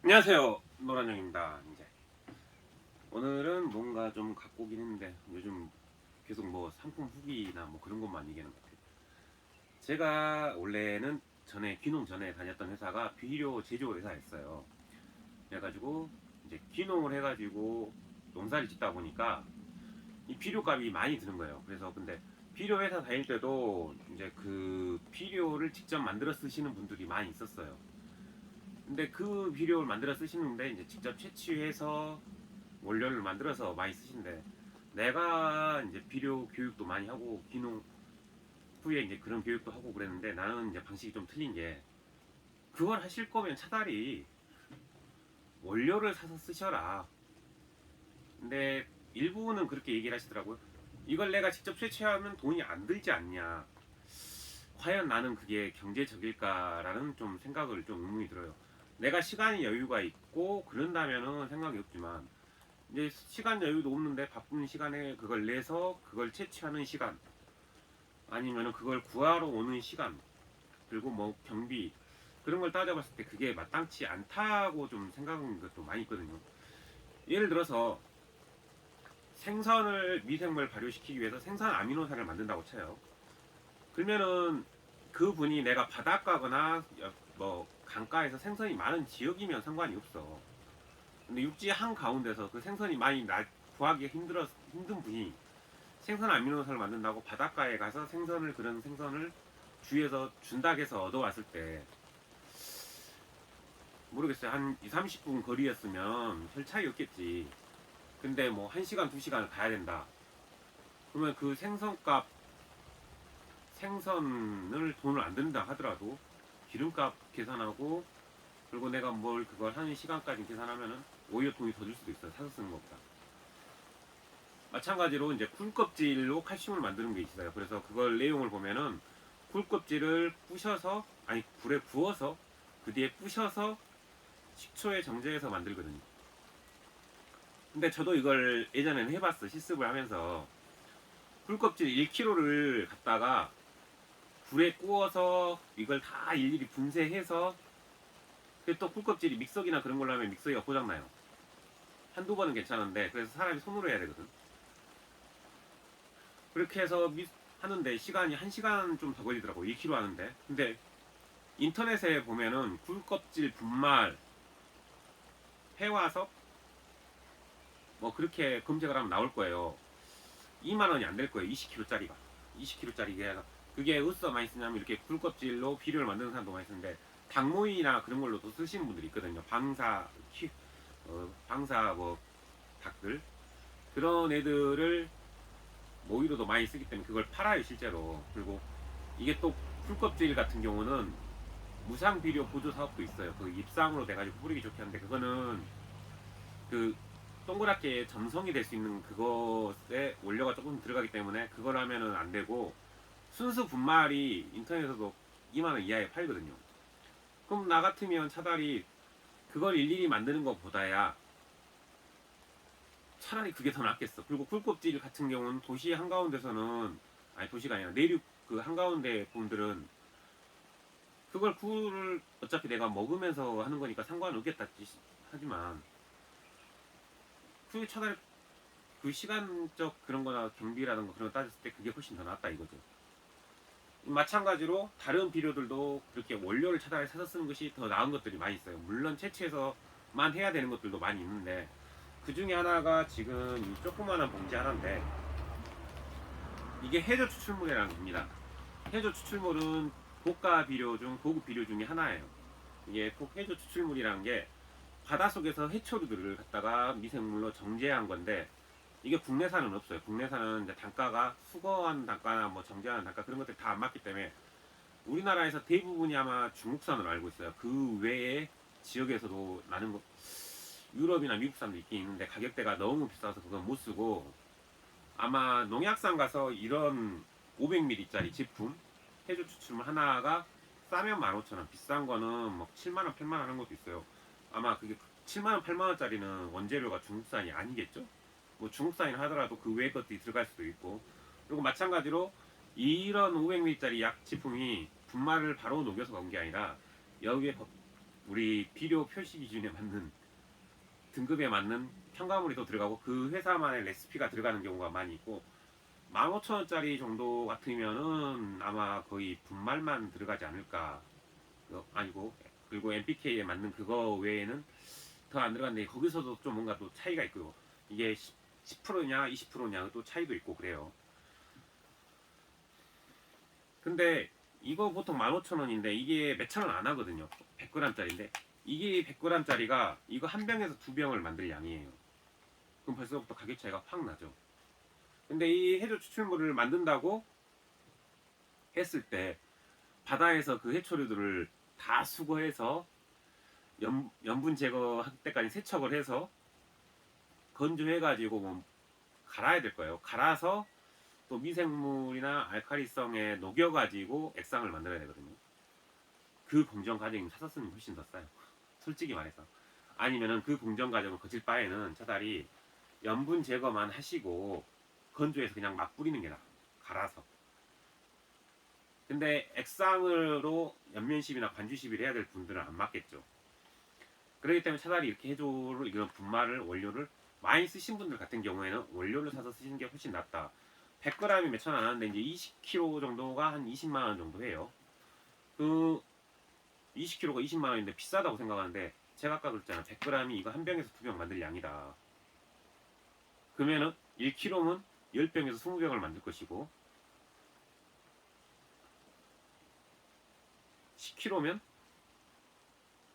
안녕하세요, 노란영입니다. 이제 오늘은 뭔가 좀 갖고 오긴 했는데 요즘 계속 뭐 상품 후기나 뭐 그런 것만 얘기하는 것 같아요. 제가 원래는 전에 귀농 전에 다녔던 회사가 비료 제조 회사였어요. 그래가지고 이제 귀농을 해가지고 농사를 짓다 보니까 이 비료값이 많이 드는 거예요. 그래서 근데 비료 회사 다닐 때도 이제 그 비료를 직접 만들어 쓰시는 분들이 많이 있었어요. 근데 그 비료를 만들어 쓰시는데 이제 직접 채취해서 원료를 만들어서 많이 쓰신대. 내가 이제 비료 교육도 많이 하고 귀농 후에 이제 그런 교육도 하고 그랬는데 나는 이제 방식이 좀 틀린 게, 그걸 하실 거면 차라리 원료를 사서 쓰셔라. 근데 일부는 그렇게 얘기를 하시더라고요. 이걸 내가 직접 채취하면 돈이 안 들지 않냐. 과연 나는 그게 경제적일까라는 좀 생각을 좀 의문이 들어요. 내가 시간이 여유가 있고 그런다면은 생각이 없지만 이제 시간 여유도 없는데 바쁜 시간에 그걸 내서 그걸 채취하는 시간, 아니면은 그걸 구하러 오는 시간, 그리고 뭐 경비, 그런 걸 따져봤을 때 그게 마땅치 않다고 좀 생각하는 것도 많이 있거든요. 예를 들어서 생선을 미생물 발효시키기 위해서 생선 아미노산을 만든다고 쳐요. 그러면은 그분이 내가 바닷가거나 뭐 강가에서 생선이 많은 지역이면 상관이 없어. 근데 육지 한 가운데서 그 생선이 많이 구하기 힘든 분이 생선 아미노산을 만든다고 바닷가에 가서 그런 생선을 주위에서 준다 해서 얻어왔을 때, 모르겠어요. 한 2, 30분 거리였으면 별 차이 없겠지. 근데 뭐 1시간, 2시간을 가야 된다. 그러면 그 생선을 돈을 안 든다 하더라도 기름값 계산하고, 그리고 내가 뭘 그걸 하는 시간까지 계산하면은 오히려 돈이 더 줄 수도 있어요. 사서 쓰는 것보다. 마찬가지로 이제 굴껍질로 칼슘을 만드는 게 있어요. 그래서 그걸 내용을 보면은 굴껍질을 부셔서, 아니 불에 구워서 그 뒤에 부셔서 식초에 정제해서 만들거든요. 근데 저도 이걸 예전에는 해봤어. 실습을 하면서 굴껍질 1kg를 갖다가 불에 구워서 이걸 다 일일이 분쇄해서, 또 굴껍질이 믹서기나 그런 걸로 하면 믹서기가 고장나요. 한두 번은 괜찮은데 그래서 사람이 손으로 해야 되거든. 그렇게 해서 하는데 시간이 1시간 좀 더 걸리더라고. 1kg 하는데. 근데 인터넷에 보면은 굴껍질 분말 해와서 뭐 그렇게 검색을 하면 나올 거예요. 2만 원이 안 될 거예요. 20kg짜리가. 20kg짜리가. 그게 어디서 많이 쓰냐면 이렇게 굴껍질로 비료를 만드는 사람도 많이 쓰는데 닭모이나 그런 걸로도 쓰시는 분들이 있거든요. 방사 뭐 닭들, 그런 애들을 모이로도 많이 쓰기 때문에 그걸 팔아요 실제로. 그리고 이게 또 굴껍질 같은 경우는 무상 비료 보조 사업도 있어요. 그 입상으로 돼가지고 뿌리기 좋게 하는데, 그거는 그 동그랗게 점성이 될 수 있는 그것에 원료가 조금 들어가기 때문에 그걸 하면은 안 되고, 순수 분말이 인터넷에서도 2만원 이하에 팔거든요. 그럼 나 같으면 차라리 그걸 일일이 만드는 것보다야 차라리 그게 더 낫겠어. 그리고 굴껍질 같은 경우는 도시 한가운데서는, 아니 도시가 아니라 내륙 그 한가운데 분들은 그걸 굴을 어차피 내가 먹으면서 하는 거니까 상관없겠다 하지만, 그게 차라리 그 시간적 그런 거나 경비라든가 그런 거 따졌을 때 그게 훨씬 더 낫다 이거죠. 마찬가지로 다른 비료들도 그렇게 원료를 차라리 사서 쓰는 것이 더 나은 것들이 많이 있어요. 물론 채취해서만 해야 되는 것들도 많이 있는데, 그 중에 하나가 지금 이 조그마한 봉지 하나인데, 이게 해저 추출물이라는 겁니다. 해저 추출물은 고가 비료 중 고급 비료 중에 하나예요. 이게 해저 추출물이라는 게 바닷속에서 해초류들을 갖다가 미생물로 정제한 건데, 이게 국내산은 없어요. 국내산은 이제 단가가 수거한 단가나 뭐 정제한 단가 그런 것들이 다 안 맞기 때문에 우리나라에서 대부분이 아마 중국산으로 알고 있어요. 그 외에 지역에서도 나는 거, 유럽이나 미국산도 있긴 있는데 가격대가 너무 비싸서 그건 못 쓰고, 아마 농약산 가서 이런 500ml짜리 제품 해조 추출물 하나가 싸면 15,000원, 비싼 거는 뭐 7만원, 8만원 하는 것도 있어요. 아마 그게 7만원, 8만원짜리는 원재료가 중국산이 아니겠죠? 뭐 중국산이라 하더라도 그 외의 것들이 들어갈 수도 있고. 그리고 마찬가지로 이런 500ml짜리 약 제품이 분말을 바로 녹여서 간 게 아니라 여기에 우리 비료 표시 기준에 맞는 등급에 맞는 첨가물이 또 들어가고 그 회사만의 레시피가 들어가는 경우가 많이 있고 15,000원짜리 정도 같으면은 아마 거의 분말만 들어가지 않을까. 아니고 그리고 NPK에 맞는 그거 외에는 더 안 들어갔는데 거기서도 좀 뭔가 또 차이가 있고 이게 10%냐 20%냐 또 차이도 있고 그래요. 근데 이거 보통 15,000원인데 이게 몇천 원 안 하거든요. 100g짜리인데 이게 100g짜리가 이거 한 병에서 두 병을 만들 양이에요. 그럼 벌써부터 가격 차이가 확 나죠. 근데 이 해조 추출물을 만든다고 했을 때 바다에서 그 해초류들을 다 수거해서 염분 제거할 때까지 세척을 해서 건조해가지고 뭐 갈아야 될 거예요. 갈아서 또 미생물이나 알칼리성에 녹여가지고 액상을 만들어야 되거든요. 그 공정 과정이 사서 쓰는 게 훨씬 더 싸요. 솔직히 말해서. 아니면은 그 공정 과정을 거칠 바에는 차라리 염분 제거만 하시고 건조해서 그냥 막 뿌리는 게 나아. 갈아서. 근데 액상으로 연면시비나 관주시비를 해야 될 분들은 안 맞겠죠. 그렇기 때문에 차라리 이렇게 해조를 이런 분말을 원료를 많이 쓰신 분들 같은 경우에는 원료를 사서 쓰시는 게 훨씬 낫다. 100g이 몇천 원 안 하는데 이제 20kg 정도가 한 20만 원 정도 해요. 그 20kg가 20만 원인데 비싸다고 생각하는데 제가 아까 그랬잖아요. 100g이 이거 한 병에서 두 병 만들 양이다. 그러면은 1kg면 10병에서 20병을 만들 것이고 10kg면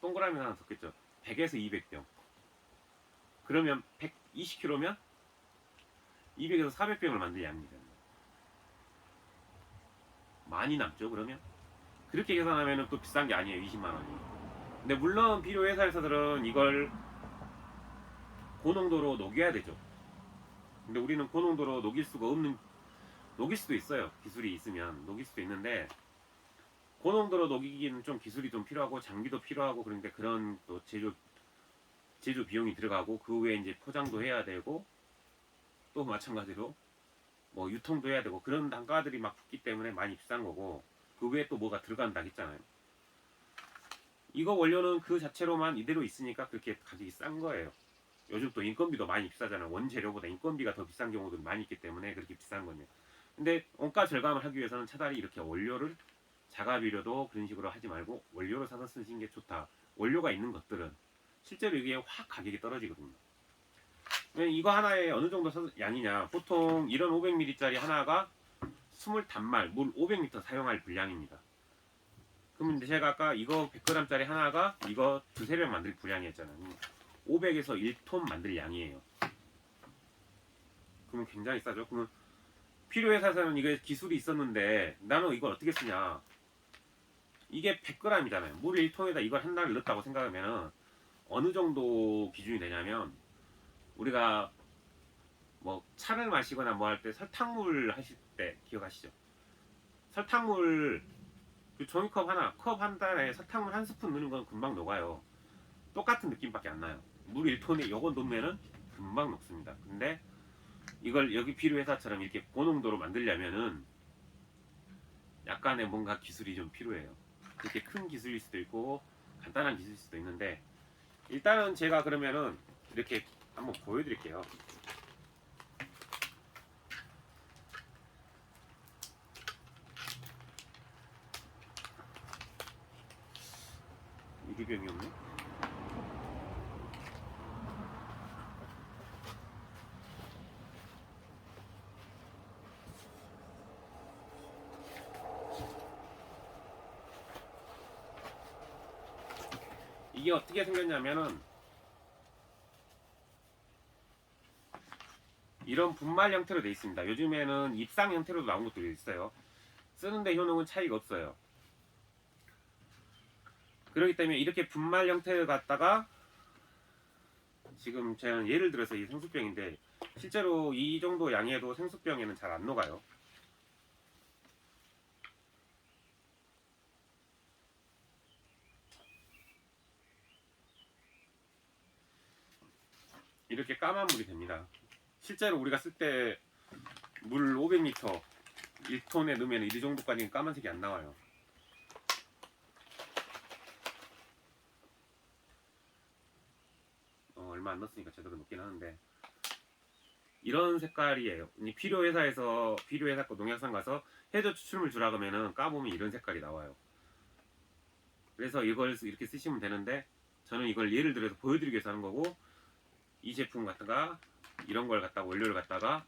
동그라미 하나 섞겠죠. 100에서 200병. 그러면 120kg면 200에서 400병을 만들 양입니다. 많이 남죠, 그러면? 그렇게 계산하면 또 비싼 게 아니에요, 20만 원이. 근데 물론 비료 회사에서들은 이걸 고농도로 녹여야 되죠. 근데 우리는 고농도로 녹일 수도 있어요. 기술이 있으면 녹일 수도 있는데 고농도로 녹이기는 좀 기술이 좀 필요하고 장비도 필요하고 그런데 그런 또 제조 비용이 들어가고 그 외에 이제 포장도 해야 되고 또 마찬가지로 뭐 유통도 해야 되고 그런 단가들이 막 붙기 때문에 많이 비싼 거고 그 외에 또 뭐가 들어간다 했잖아요. 이거 원료는 그 자체로만 이대로 있으니까 그렇게 가격이 싼 거예요. 요즘 또 인건비도 많이 비싸잖아요. 원재료보다 인건비가 더 비싼 경우도 많이 있기 때문에 그렇게 비싼 거예요. 근데 원가 절감을 하기 위해서는 차라리 이렇게 원료를 자가비료도 그런 식으로 하지 말고 원료를 사서 쓰시는 게 좋다. 원료가 있는 것들은 실제로 이게 확 가격이 떨어지거든요. 이거 하나에 어느 정도 양이냐? 보통 이런 500ml짜리 하나가 20단말 물 500L 사용할 분량입니다. 그럼 제가 아까 이거 100g짜리 하나가 이거 두세 병 만들 분량이었잖아요. 500에서 1톤 만들 양이에요. 그러면 굉장히 싸죠. 그러면 필요회사에서는 이게 기술이 있었는데 나는 이걸 어떻게 쓰냐? 이게 100g이잖아요. 물 1톤에다 이걸 한 달을 넣었다고 생각하면 어느 정도 기준이 되냐면 우리가 뭐 차를 마시거나 뭐 할 때 설탕물 하실 때 기억하시죠? 설탕물 그 종이컵 하나, 컵 한 달에 설탕물 한 스푼 넣는 건 금방 녹아요. 똑같은 느낌밖에 안 나요. 물 1톤에 이거 넣으면은 금방 녹습니다. 근데 이걸 여기 비료회사처럼 이렇게 고농도로 만들려면은 약간의 뭔가 기술이 좀 필요해요. 그렇게 큰 기술일 수도 있고 간단한 기술일 수도 있는데 일단은 제가 그러면은 이렇게 한번 보여드릴게요. 유리병이 없네. 이게 어떻게 생겼냐면은 이런 분말 형태로 되어 있습니다. 요즘에는 입상 형태로도 나온 것들이 있어요. 쓰는데 효능은 차이가 없어요. 그렇기 때문에 이렇게 분말 형태를 갖다가 지금 제가 예를 들어서 이 생수병인데 실제로 이 정도 양에도 생수병에는 잘 안 녹아요. 이렇게 까만 물이 됩니다. 실제로 우리가 쓸 때 물 500L 1톤에 넣으면 이 정도까지는 까만색이 안 나와요. 얼마 안 넣었으니까 제대로 녹긴 하는데 이런 색깔이에요. 필요 회사에서 필요 회사 거 농약산 가서 해저 추출물 주라 그러면은 까보면 이런 색깔이 나와요. 그래서 이걸 이렇게 쓰시면 되는데 저는 이걸 예를 들어서 보여드리기 위해서 하는 거고 이 제품 갖다가 이런 걸 갖다가 원료를 갖다가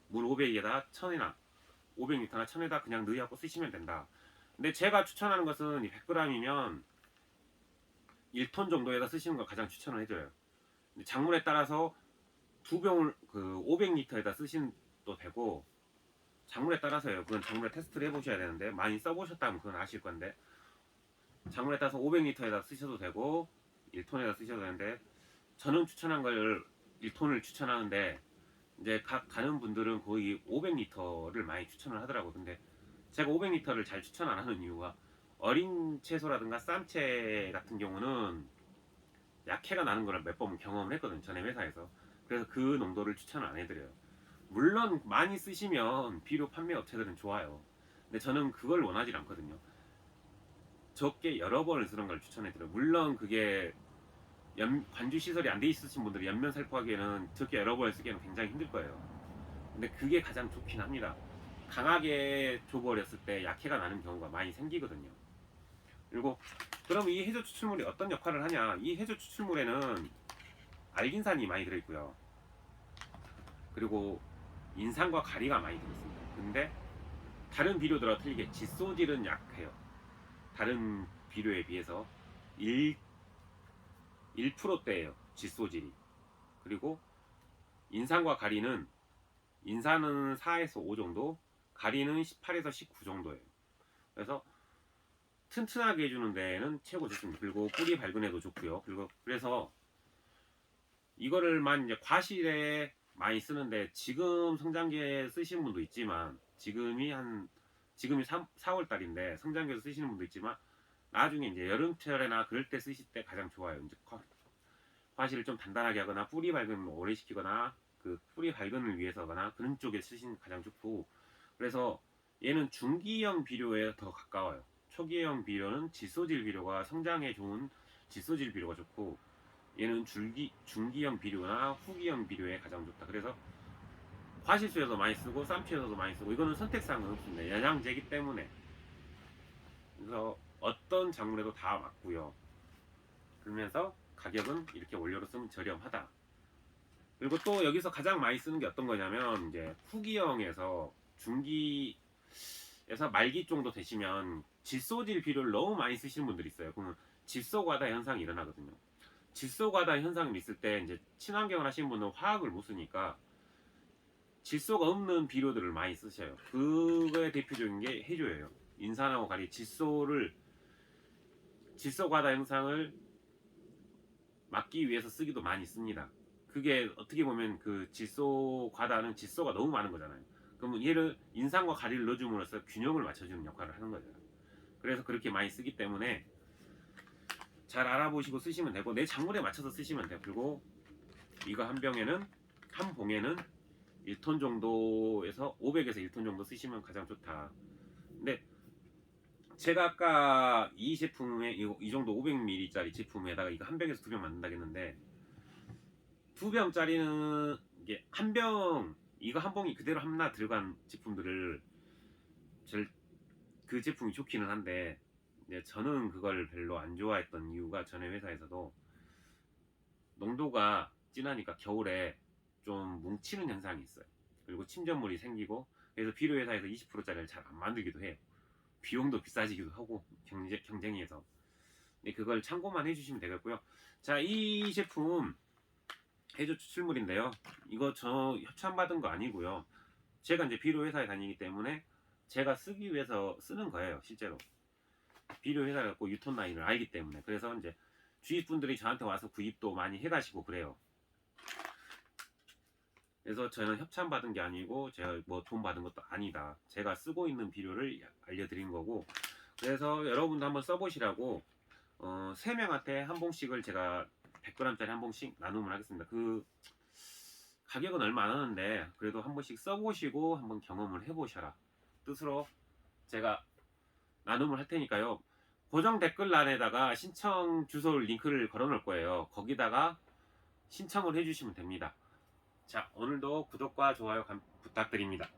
물 500에다 1000이나 500리터나 1000에다 그냥 넣으갖고 쓰시면 된다. 근데 제가 추천하는 것은 100g이면 1톤 정도에다 쓰시는 걸 가장 추천을 해줘요. 근데 작물에 따라서 두 병을 그 500리터에다 쓰시면 또 되고 작물에 따라서요. 그건 작물에 테스트를 해보셔야 되는데 많이 써보셨다면 그건 아실 건데 작물에 따라서 500리터에다 쓰셔도 되고 1톤에다 쓰셔도 되는데 저는 추천한 걸 1톤을 추천하는데 이제 각 가는 분들은 거의 500리터를 많이 추천을 하더라고요. 근데 제가 500리터를 잘 추천 안 하는 이유가 어린 채소라든가 쌈채 같은 경우는 약해가 나는 걸 몇 번 경험을 했거든요. 전에 회사에서. 그래서 그 농도를 추천 안 해드려요. 물론 많이 쓰시면 비료 판매 업체들은 좋아요. 근데 저는 그걸 원하지 않거든요. 적게 여러 번을 쓰는 걸 추천해드려요. 물론 그게 관주 시설이 안 돼 있으신 분들이 연면 살포하기에는 적게 여러 번을 쓰기에는 굉장히 힘들 거예요. 근데 그게 가장 좋긴 합니다. 강하게 줘버렸을 때 약해가 나는 경우가 많이 생기거든요. 그리고 그럼 이 해저 추출물이 어떤 역할을 하냐? 이 해저 추출물에는 알긴산이 많이 들어있고요. 그리고 인산과 가리가 많이 들어있습니다. 근데 다른 비료들과 틀리게 지소질은 약해요. 다른 비료에 비해서 1%대예요. 지소질이. 그리고 인산과 가리는 인산은 4에서 5 정도, 가리는 18에서 19 정도예요. 그래서 튼튼하게 해주는 데는 최고 좋습니다. 그리고 뿌리 발근에도 좋고요. 그리고 그래서 이거를만 이제 과실에 많이 쓰는데 지금 성장기에 쓰시는 분도 있지만 지금이 4월 달인데 성장기에서 쓰시는 분도 있지만 나중에 이제 여름철에나 그럴 때 쓰실 때 가장 좋아요. 이제 과실을 좀 단단하게 하거나 뿌리 발근을 오래 시키거나 그 뿌리 발근을 위해서거나 그런 쪽에 쓰시는 가장 좋고 그래서 얘는 중기형 비료에 더 가까워요. 초기형 비료는 지소질 비료가 성장에 좋은 지소질 비료가 좋고 얘는 중기형 비료나 후기형 비료에 가장 좋다. 그래서 과실수에서 많이 쓰고 쌈치에서도 많이 쓰고 이거는 선택사항은 없습니다. 영양제이기 때문에 그래서 어떤 작물에도 다 맞고요. 그러면서 가격은 이렇게 원료로 쓰면 저렴하다. 그리고 또 여기서 가장 많이 쓰는 게 어떤 거냐면 이제 후기형에서 중기에서 말기 정도 되시면 질소질 비료를 너무 많이 쓰시는 분들이 있어요. 그러면 질소과다 현상이 일어나거든요. 질소과다 현상이 있을 때 이제 친환경을 하시는 분은 화학을 못 쓰니까 질소가 없는 비료들을 많이 쓰셔요. 그거에 대표적인 게 해조예요. 인산하고 가리 질소과다 현상을 막기 위해서 쓰기도 많이 씁니다. 그게 어떻게 보면 그 질소 과다는 질소가 너무 많은 거잖아요. 그러면 얘를 인산과 가리를 넣어줌으로써 균형을 맞춰주는 역할을 하는 거죠. 그래서 그렇게 많이 쓰기 때문에 잘 알아보시고 쓰시면 되고 내 작물에 맞춰서 쓰시면 되고 그리고 이거 한 봉에는 1톤 정도에서 500에서 1톤 정도 쓰시면 가장 좋다. 근데 제가 아까 이 제품에 이 정도 500ml짜리 제품에다가 이거 한 병에서 2병 만든다고 했는데 2병짜리는 이게 이거 한 봉이 그대로 하나 들어간 제품들을 그 제품이 좋기는 한데 저는 그걸 별로 안 좋아했던 이유가 전에 회사에서도 농도가 진하니까 겨울에 좀 뭉치는 현상이 있어요. 그리고 침전물이 생기고 그래서 비료 회사에서 20%짜리를 잘 안 만들기도 해요. 비용도 비싸지기도 하고 경쟁에서 그걸 참고만 해주시면 되겠고요. 자, 이 제품 해조 추출물인데요. 이거 저 협찬받은 거 아니고요. 제가 이제 비료 회사에 다니기 때문에 제가 쓰기 위해서 쓰는 거예요. 실제로 비료 회사 갖고 유통 라인을 알기 때문에 그래서 이제 주위분들이 저한테 와서 구입도 많이 해가시고 그래요. 그래서 저는 협찬 받은 게 아니고 제가 뭐 돈 받은 것도 아니다. 제가 쓰고 있는 비료를 알려드린 거고 그래서 여러분도 한번 써보시라고 3명한테 한 봉씩을 제가 100g짜리 한 봉씩 나눔을 하겠습니다. 그 가격은 얼마 안 하는데 그래도 한 번씩 써보시고 한번 경험을 해보셔라 뜻으로 제가 나눔을 할 테니까요. 고정 댓글란에다가 신청 주소 링크를 걸어 놓을 거예요. 거기다가 신청을 해주시면 됩니다. 자, 오늘도 구독과 좋아요 부탁드립니다.